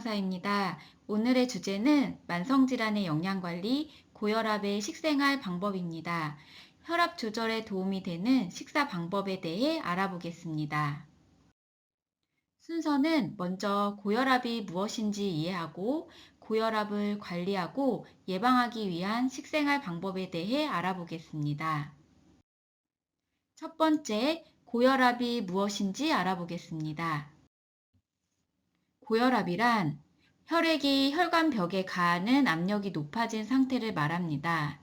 강사입니다. 오늘의 주제는 만성질환의 영양관리, 고혈압의 식생활 방법입니다. 혈압 조절에 도움이 되는 식사 방법에 대해 알아보겠습니다. 순서는 먼저 고혈압이 무엇인지 이해하고 고혈압을 관리하고 예방하기 위한 식생활 방법에 대해 알아보겠습니다. 첫 번째, 고혈압이 무엇인지 알아보겠습니다. 고혈압이란 혈액이 혈관벽에 가하는 압력이 높아진 상태를 말합니다.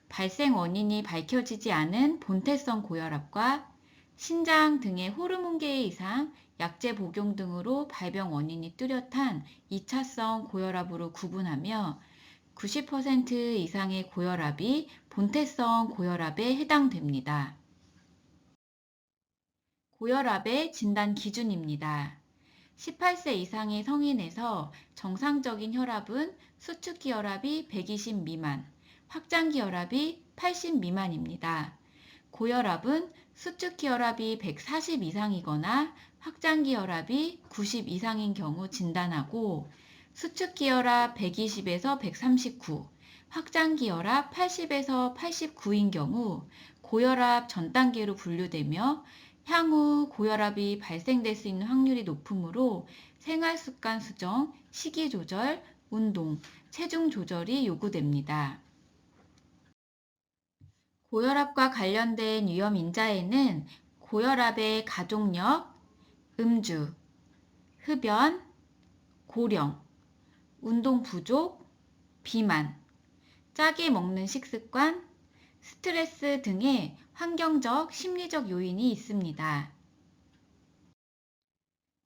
발생 원인이 밝혀지지 않은 본태성 고혈압과 신장 등의 호르몬계의 이상, 약제 복용 등으로 발병 원인이 뚜렷한 2차성 고혈압으로 구분하며 90% 이상의 고혈압이 본태성 고혈압에 해당됩니다. 고혈압의 진단 기준입니다. 18세 이상의 성인에서 정상적인 혈압은 수축기 혈압이 120 미만, 확장기 혈압이 80 미만입니다. 고혈압은 수축기 혈압이 140 이상이거나 확장기 혈압이 90 이상인 경우 진단하고 수축기 혈압 120에서 139, 확장기 혈압 80에서 89인 경우 고혈압 전 단계로 분류되며 향후 고혈압이 발생될 수 있는 확률이 높으므로 생활습관 수정, 식이 조절, 운동, 체중 조절이 요구됩니다. 고혈압과 관련된 위험인자에는 고혈압의 가족력, 음주, 흡연, 고령, 운동 부족, 비만, 짜게 먹는 식습관, 스트레스 등의 환경적, 심리적 요인이 있습니다.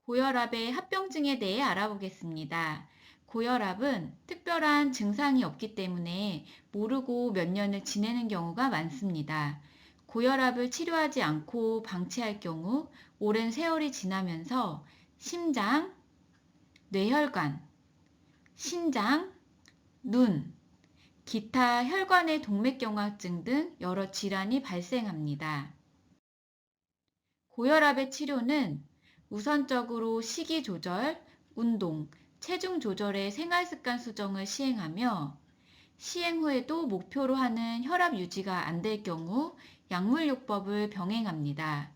고혈압의 합병증에 대해 알아보겠습니다. 고혈압은 특별한 증상이 없기 때문에 모르고 몇 년을 지내는 경우가 많습니다. 고혈압을 치료하지 않고 방치할 경우 오랜 세월이 지나면서 심장, 뇌혈관, 신장, 눈, 기타 혈관의 동맥경화증 등 여러 질환이 발생합니다. 고혈압의 치료는 우선적으로 식이 조절, 운동, 체중 조절의 생활습관 수정을 시행하며 시행 후에도 목표로 하는 혈압 유지가 안 될 경우 약물요법을 병행합니다.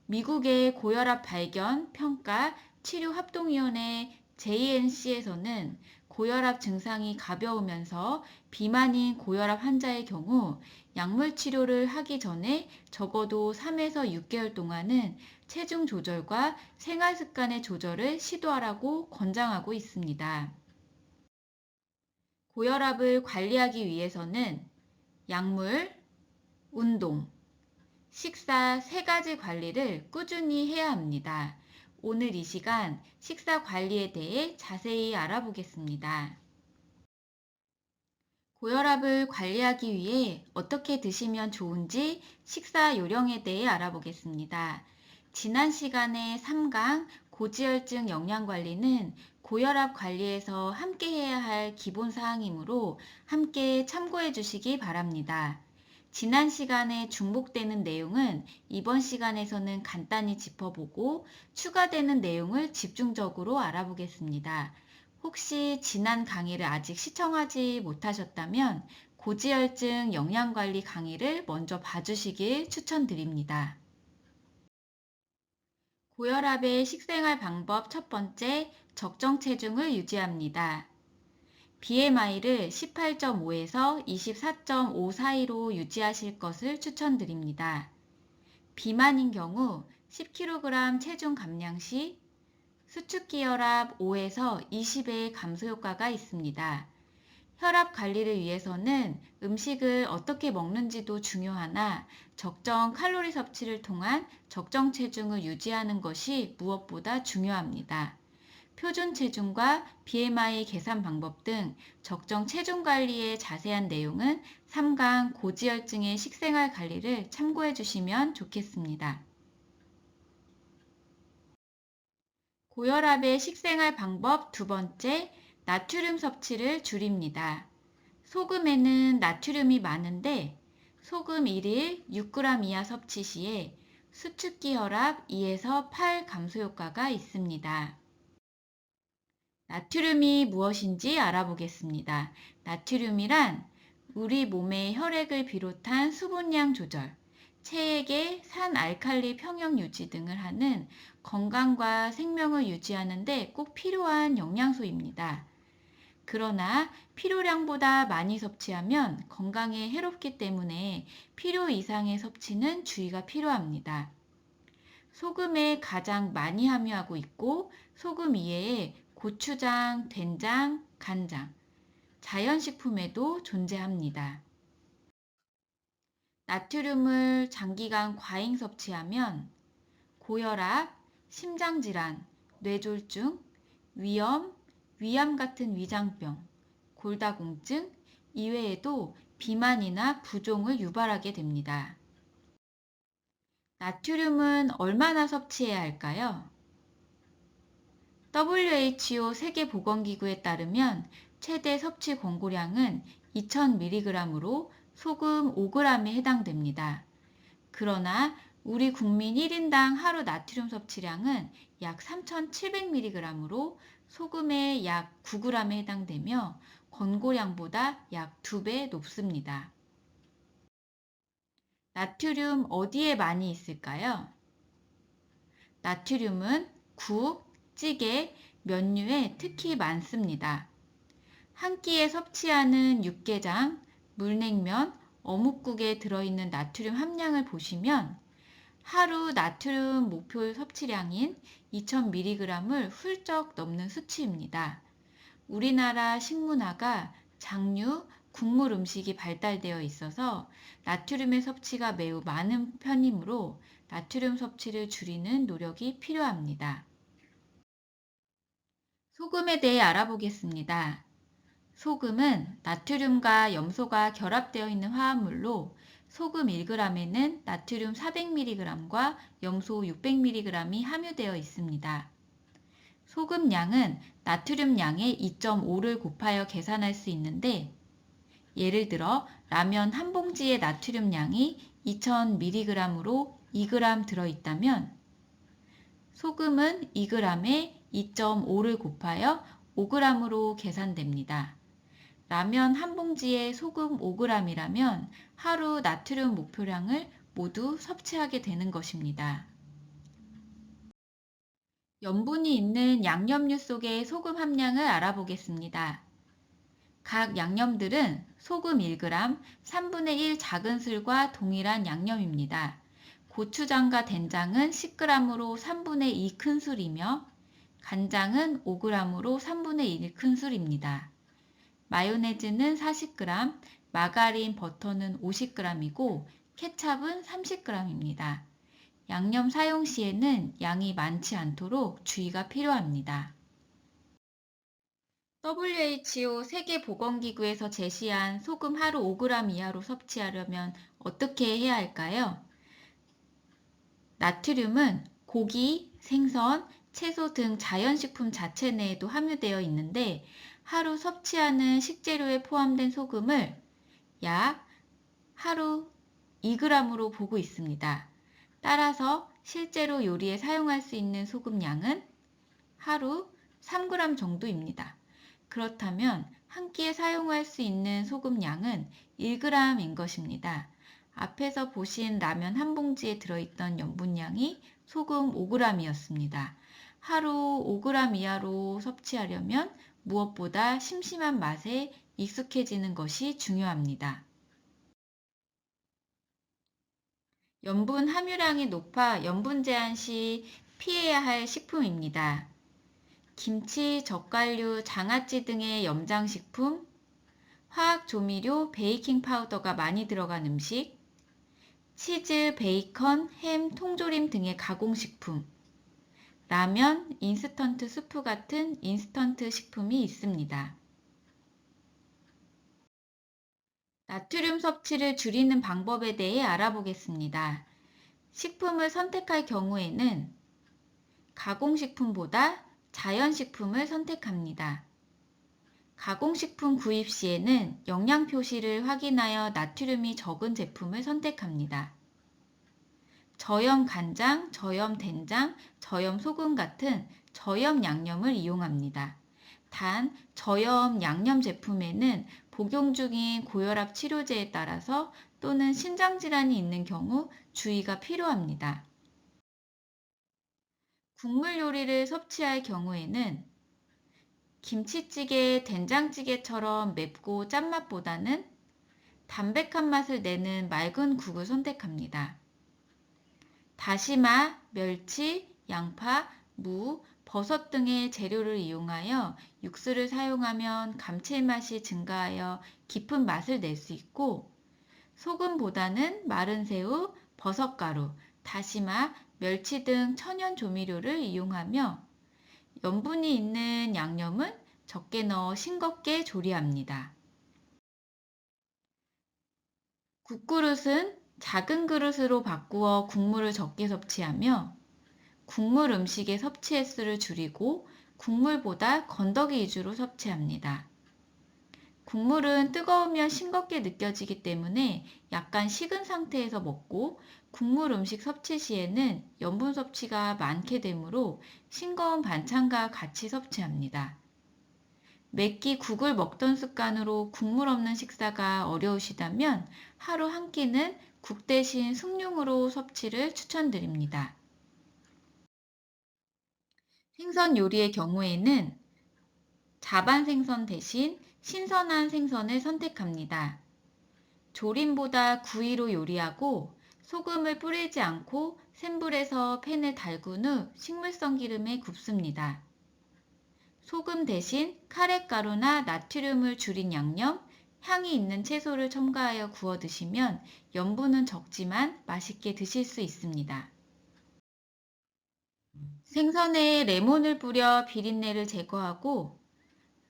미국의 고혈압 발견, 평가, 치료 합동위원회 JNC에서는 고혈압 증상이 가벼우면서 비만인 고혈압 환자의 경우 약물 치료를 하기 전에 적어도 3에서 6개월 동안은 체중 조절과 생활 습관의 조절을 시도하라고 권장하고 있습니다. 고혈압을 관리하기 위해서는 약물, 운동, 식사 3가지 관리를 꾸준히 해야 합니다. 오늘 이 시간 식사 관리에 대해 자세히 알아보겠습니다. 고혈압을 관리하기 위해 어떻게 드시면 좋은지 식사 요령에 대해 알아보겠습니다. 지난 시간에 3강 고지혈증 영양관리는 고혈압 관리에서 함께 해야 할 기본 사항이므로 함께 참고해 주시기 바랍니다. 지난 시간에 중복되는 내용은 이번 시간에서는 간단히 짚어보고 추가되는 내용을 집중적으로 알아보겠습니다. 혹시 지난 강의를 아직 시청하지 못하셨다면 고지혈증 영양관리 강의를 먼저 봐주시길 추천드립니다. 고혈압의 식생활 방법 첫 번째, 적정 체중을 유지합니다. BMI를 18.5에서 24.5 사이로 유지하실 것을 추천드립니다. 비만인 경우 10kg 체중 감량 시 수축기 혈압 5에서 20의 감소 효과가 있습니다. 혈압 관리를 위해서는 음식을 어떻게 먹는지도 중요하나 적정 칼로리 섭취를 통한 적정 체중을 유지하는 것이 무엇보다 중요합니다. 표준 체중과 BMI 계산 방법 등 적정 체중 관리의 자세한 내용은 3강 고지혈증의 식생활 관리를 참고해 주시면 좋겠습니다. 고혈압의 식생활 방법 두 번째, 나트륨 섭취를 줄입니다. 소금에는 나트륨이 많은데 소금 1일 6g 이하 섭취 시에 수축기 혈압 2에서 8 감소 효과가 있습니다. 나트륨이 무엇인지 알아보겠습니다. 나트륨이란 우리 몸의 혈액을 비롯한 수분량 조절, 체액의 산 알칼리 평형 유지 등을 하는 건강과 생명을 유지하는 데 꼭 필요한 영양소입니다. 그러나 필요량보다 많이 섭취하면 건강에 해롭기 때문에 필요 이상의 섭취는 주의가 필요합니다. 소금에 가장 많이 함유하고 있고 소금 이외에 고추장, 된장, 간장, 자연식품에도 존재합니다. 나트륨을 장기간 과잉 섭취하면 고혈압, 심장질환, 뇌졸중, 위염, 위암 같은 위장병, 골다공증, 이외에도 비만이나 부종을 유발하게 됩니다. 나트륨은 얼마나 섭취해야 할까요? WHO 세계보건기구에 따르면 최대 섭취 권고량은 2000mg으로 소금 5g에 해당됩니다. 그러나 우리 국민 1인당 하루 나트륨 섭취량은 약 3700mg으로 소금의 약 9g에 해당되며 권고량보다 약 2배 높습니다. 나트륨 어디에 많이 있을까요? 나트륨은 국, 찌개, 면류에 특히 많습니다. 한 끼에 섭취하는 육개장, 물냉면, 어묵국에 들어있는 나트륨 함량을 보시면 하루 나트륨 목표 섭취량인 2000mg을 훌쩍 넘는 수치입니다. 우리나라 식문화가 장류, 국물 음식이 발달되어 있어서 나트륨의 섭취가 매우 많은 편이므로 나트륨 섭취를 줄이는 노력이 필요합니다. 소금에 대해 알아보겠습니다. 소금은 나트륨과 염소가 결합되어 있는 화합물로 소금 1g에는 나트륨 400mg과 염소 600mg이 함유되어 있습니다. 소금 양은 나트륨 양의 2.5를 곱하여 계산할 수 있는데 예를 들어 라면 한 봉지의 나트륨 양이 2000mg으로 2g 들어있다면 소금은 2g에 2.5를 곱하여 5g으로 계산됩니다. 라면 한 봉지에 소금 5g이라면 하루 나트륨 목표량을 모두 섭취하게 되는 것입니다. 염분이 있는 양념류 속의 소금 함량을 알아보겠습니다. 각 양념들은 소금 1g, 3분의 1 작은 술과 동일한 양념입니다. 고추장과 된장은 10g으로 3분의 2 큰술이며 간장은 5g으로 3분의 1 큰술입니다. 마요네즈는 40g, 마가린, 버터는 50g이고 케찹은 30g입니다. 양념 사용 시에는 양이 많지 않도록 주의가 필요합니다. WHO 세계보건기구에서 제시한 소금 하루 5g 이하로 섭취하려면 어떻게 해야 할까요? 나트륨은 고기, 생선, 채소 등 자연식품 자체 내에도 함유되어 있는데 하루 섭취하는 식재료에 포함된 소금을 약 하루 2g으로 보고 있습니다. 따라서 실제로 요리에 사용할 수 있는 소금 양은 하루 3g 정도입니다. 그렇다면 한 끼에 사용할 수 있는 소금 양은 1g인 것입니다. 앞에서 보신 라면 한 봉지에 들어있던 염분량이 소금 5g이었습니다. 하루 5g 이하로 섭취하려면 무엇보다 심심한 맛에 익숙해지는 것이 중요합니다. 염분 함유량이 높아 염분 제한 시 피해야 할 식품입니다. 김치, 젓갈류, 장아찌 등의 염장식품, 화학조미료, 베이킹 파우더가 많이 들어간 음식, 치즈, 베이컨, 햄, 통조림 등의 가공식품, 라면, 인스턴트 수프 같은 인스턴트 식품이 있습니다. 나트륨 섭취를 줄이는 방법에 대해 알아보겠습니다. 식품을 선택할 경우에는 가공식품보다 자연식품을 선택합니다. 가공식품 구입 시에는 영양 표시를 확인하여 나트륨이 적은 제품을 선택합니다. 저염 간장, 저염 된장, 저염 소금 같은 저염 양념을 이용합니다. 단, 저염 양념 제품에는 복용 중인 고혈압 치료제에 따라서 또는 신장질환이 있는 경우 주의가 필요합니다. 국물 요리를 섭취할 경우에는 김치찌개, 된장찌개처럼 맵고 짠맛보다는 담백한 맛을 내는 맑은 국을 선택합니다. 다시마, 멸치, 양파, 무, 버섯 등의 재료를 이용하여 육수를 사용하면 감칠맛이 증가하여 깊은 맛을 낼 수 있고, 소금보다는 마른 새우, 버섯가루, 다시마, 멸치 등 천연 조미료를 이용하며 염분이 있는 양념은 적게 넣어 싱겁게 조리합니다. 국그릇은 작은 그릇으로 바꾸어 국물을 적게 섭취하며 국물 음식의 섭취 횟수를 줄이고 국물보다 건더기 위주로 섭취합니다. 국물은 뜨거우면 싱겁게 느껴지기 때문에 약간 식은 상태에서 먹고 국물 음식 섭취 시에는 염분 섭취가 많게 되므로 싱거운 반찬과 같이 섭취합니다. 매끼 국을 먹던 습관으로 국물 없는 식사가 어려우시다면 하루 한 끼는 국 대신 숭늉으로 섭취를 추천드립니다. 생선 요리의 경우에는 자반 생선 대신 신선한 생선을 선택합니다. 조림보다 구이로 요리하고 소금을 뿌리지 않고 센 불에서 팬을 달군 후 식물성 기름에 굽습니다. 소금 대신 카레가루나 나트륨을 줄인 양념, 향이 있는 채소를 첨가하여 구워 드시면 염분은 적지만 맛있게 드실 수 있습니다. 생선에 레몬을 뿌려 비린내를 제거하고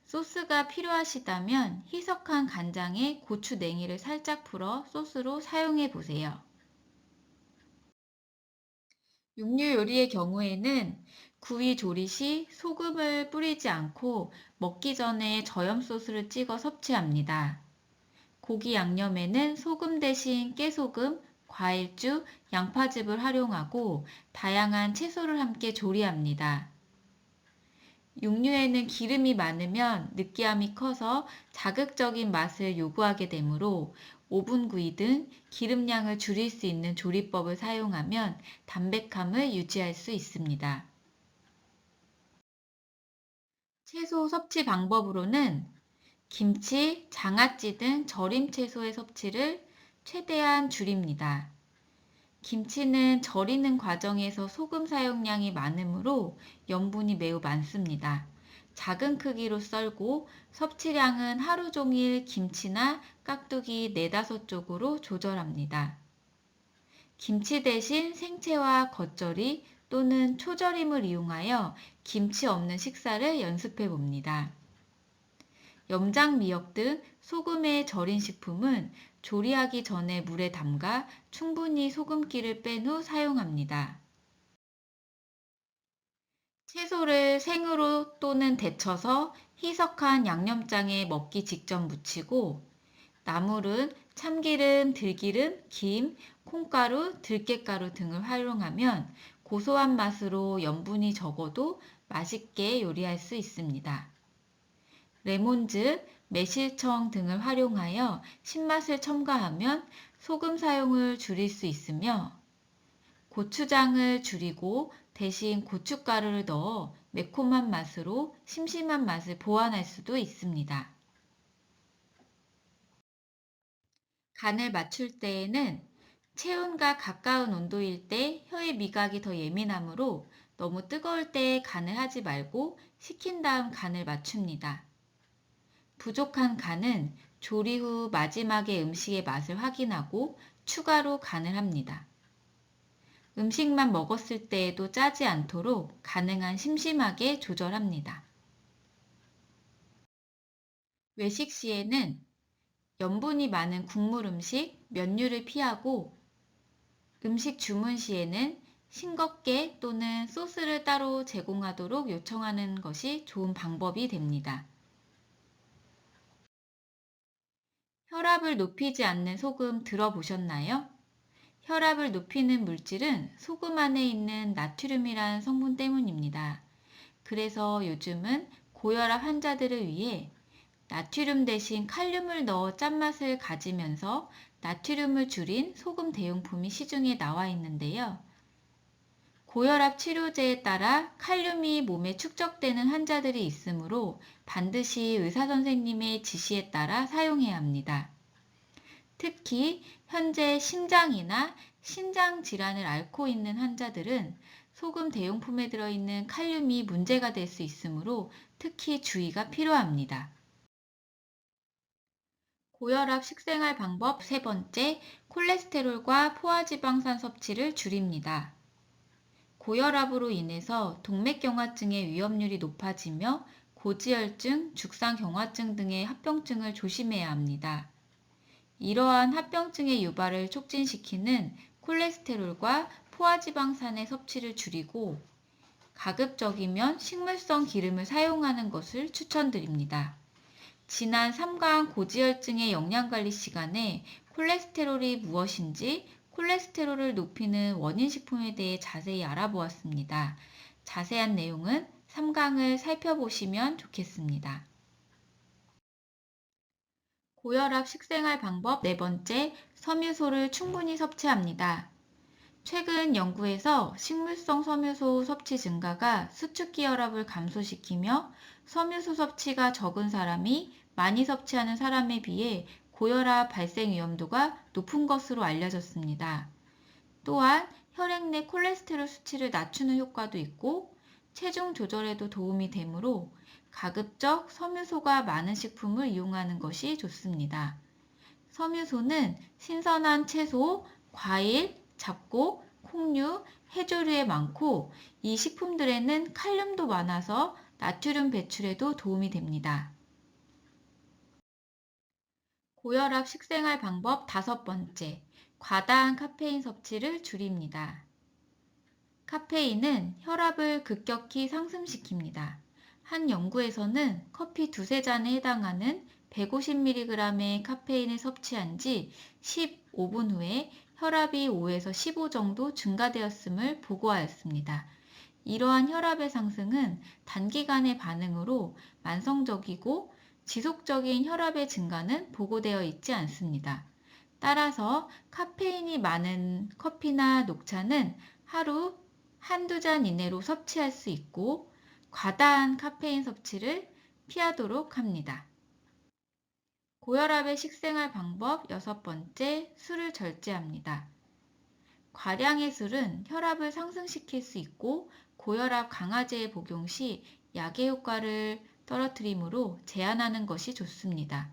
소스가 필요하시다면 희석한 간장에 고추 냉이를 살짝 풀어 소스로 사용해 보세요. 육류 요리의 경우에는 구이 조리 시 소금을 뿌리지 않고 먹기 전에 저염 소스를 찍어 섭취합니다. 고기 양념에는 소금 대신 깨소금, 과일주, 양파즙을 활용하고 다양한 채소를 함께 조리합니다. 육류에는 기름이 많으면 느끼함이 커서 자극적인 맛을 요구하게 되므로 오븐 구이 등 기름량을 줄일 수 있는 조리법을 사용하면 담백함을 유지할 수 있습니다. 채소 섭취 방법으로는 김치, 장아찌 등 절임 채소의 섭취를 최대한 줄입니다. 김치는 절이는 과정에서 소금 사용량이 많으므로 염분이 매우 많습니다. 작은 크기로 썰고 섭취량은 하루 종일 김치나 깍두기 4~5쪽으로 조절합니다. 김치 대신 생채와 겉절이 또는 초절임을 이용하여 김치 없는 식사를 연습해 봅니다. 염장 미역 등 소금에 절인 식품은 조리하기 전에 물에 담가 충분히 소금기를 뺀 후 사용합니다. 채소를 생으로 또는 데쳐서 희석한 양념장에 먹기 직전 무치고 나물은 참기름, 들기름, 김, 콩가루, 들깨가루 등을 활용하면 고소한 맛으로 염분이 적어도 맛있게 요리할 수 있습니다. 레몬즙, 매실청 등을 활용하여 신맛을 첨가하면 소금 사용을 줄일 수 있으며 고추장을 줄이고 대신 고춧가루를 넣어 매콤한 맛으로 심심한 맛을 보완할 수도 있습니다. 간을 맞출 때에는 체온과 가까운 온도일 때 혀의 미각이 더 예민하므로 너무 뜨거울 때 간을 하지 말고 식힌 다음 간을 맞춥니다. 부족한 간은 조리 후 마지막에 음식의 맛을 확인하고 추가로 간을 합니다. 음식만 먹었을 때에도 짜지 않도록 가능한 심심하게 조절합니다. 외식 시에는 염분이 많은 국물 음식, 면류를 피하고 음식 주문 시에는 싱겁게 또는 소스를 따로 제공하도록 요청하는 것이 좋은 방법이 됩니다. 혈압을 높이지 않는 소금 들어보셨나요? 혈압을 높이는 물질은 소금 안에 있는 나트륨이란 성분 때문입니다. 그래서 요즘은 고혈압 환자들을 위해 나트륨 대신 칼륨을 넣어 짠맛을 가지면서 나트륨을 줄인 소금 대용품이 시중에 나와 있는데요. 고혈압 치료제에 따라 칼륨이 몸에 축적되는 환자들이 있으므로 반드시 의사 선생님의 지시에 따라 사용해야 합니다. 특히 현재 심장이나 신장 질환을 앓고 있는 환자들은 소금 대용품에 들어있는 칼륨이 문제가 될 수 있으므로 특히 주의가 필요합니다. 고혈압 식생활 방법 세 번째, 콜레스테롤과 포화지방산 섭취를 줄입니다. 고혈압으로 인해서 동맥경화증의 위험률이 높아지며 고지혈증, 죽상경화증 등의 합병증을 조심해야 합니다. 이러한 합병증의 유발을 촉진시키는 콜레스테롤과 포화지방산의 섭취를 줄이고 가급적이면 식물성 기름을 사용하는 것을 추천드립니다. 지난 3강 고지혈증의 영양관리 시간에 콜레스테롤이 무엇인지, 콜레스테롤을 높이는 원인식품에 대해 자세히 알아보았습니다. 자세한 내용은 3강을 살펴보시면 좋겠습니다. 고혈압 식생활 방법 네 번째, 섬유소를 충분히 섭취합니다. 최근 연구에서 식물성 섬유소 섭취 증가가 수축기 혈압을 감소시키며 섬유소 섭취가 적은 사람이 많이 섭취하는 사람에 비해 고혈압 발생 위험도가 높은 것으로 알려졌습니다. 또한 혈액 내 콜레스테롤 수치를 낮추는 효과도 있고 체중 조절에도 도움이 되므로 가급적 섬유소가 많은 식품을 이용하는 것이 좋습니다. 섬유소는 신선한 채소, 과일, 잡곡, 콩류, 해조류에 많고 이 식품들에는 칼륨도 많아서 나트륨 배출에도 도움이 됩니다. 고혈압 식생활 방법 다섯 번째, 과다한 카페인 섭취를 줄입니다. 카페인은 혈압을 급격히 상승시킵니다. 한 연구에서는 커피 두세 잔에 해당하는 150mg의 카페인을 섭취한 지 15분 후에 혈압이 5에서 15 정도 증가되었음을 보고하였습니다. 이러한 혈압의 상승은 단기간의 반응으로 만성적이고 지속적인 혈압의 증가는 보고되어 있지 않습니다. 따라서 카페인이 많은 커피나 녹차는 하루 한두 잔 이내로 섭취할 수 있고 과다한 카페인 섭취를 피하도록 합니다. 고혈압의 식생활 방법 여섯 번째, 술을 절제합니다. 과량의 술은 혈압을 상승시킬 수 있고 고혈압 강화제의 복용 시 약의 효과를 떨어뜨리므로 제한하는 것이 좋습니다.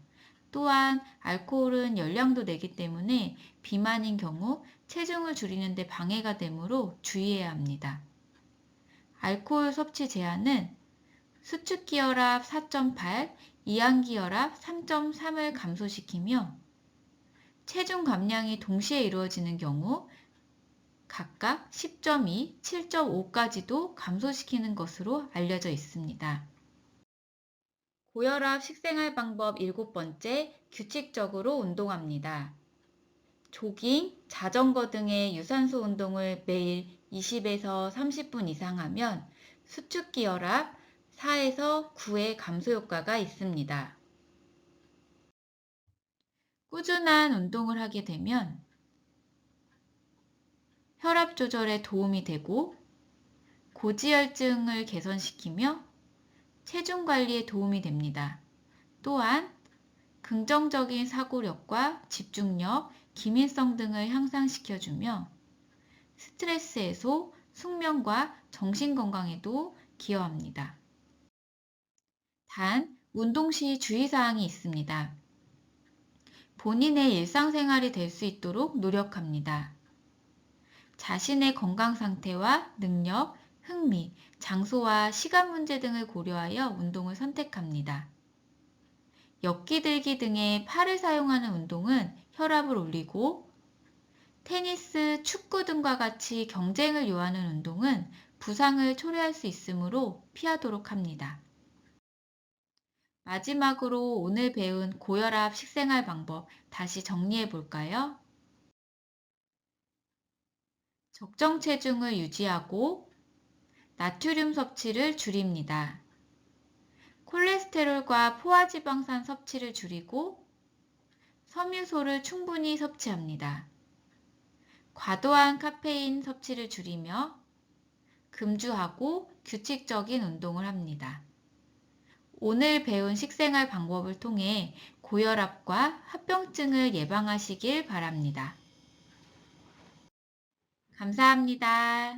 또한 알코올은 열량도 내기 때문에 비만인 경우 체중을 줄이는 데 방해가 되므로 주의해야 합니다. 알코올 섭취 제한은 수축기혈압 4.8, 이항기혈압 3.3을 감소시키며 체중 감량이 동시에 이루어지는 경우 각각 10.2, 7.5까지도 감소시키는 것으로 알려져 있습니다. 고혈압 식생활 방법 일곱 번째, 규칙적으로 운동합니다. 조깅, 자전거 등의 유산소 운동을 매일 20에서 30분 이상 하면 수축기혈압 4에서 9의 감소 효과가 있습니다. 꾸준한 운동을 하게 되면 혈압 조절에 도움이 되고 고지혈증을 개선시키며 체중 관리에 도움이 됩니다. 또한 긍정적인 사고력과 집중력, 기민성 등을 향상시켜주며 스트레스 해소, 숙면과 정신 건강에도 기여합니다. 단, 운동 시 주의사항이 있습니다. 본인의 일상생활이 될 수 있도록 노력합니다. 자신의 건강 상태와 능력, 흥미, 장소와 시간 문제 등을 고려하여 운동을 선택합니다. 엮기 들기 등의 팔을 사용하는 운동은 혈압을 올리고 테니스, 축구 등과 같이 경쟁을 요하는 운동은 부상을 초래할 수 있으므로 피하도록 합니다. 마지막으로 오늘 배운 고혈압 식생활 방법 다시 정리해 볼까요? 적정 체중을 유지하고 나트륨 섭취를 줄입니다. 콜레스테롤과 포화지방산 섭취를 줄이고 섬유소를 충분히 섭취합니다. 과도한 카페인 섭취를 줄이며 금주하고 규칙적인 운동을 합니다. 오늘 배운 식생활 방법을 통해 고혈압과 합병증을 예방하시길 바랍니다. 감사합니다.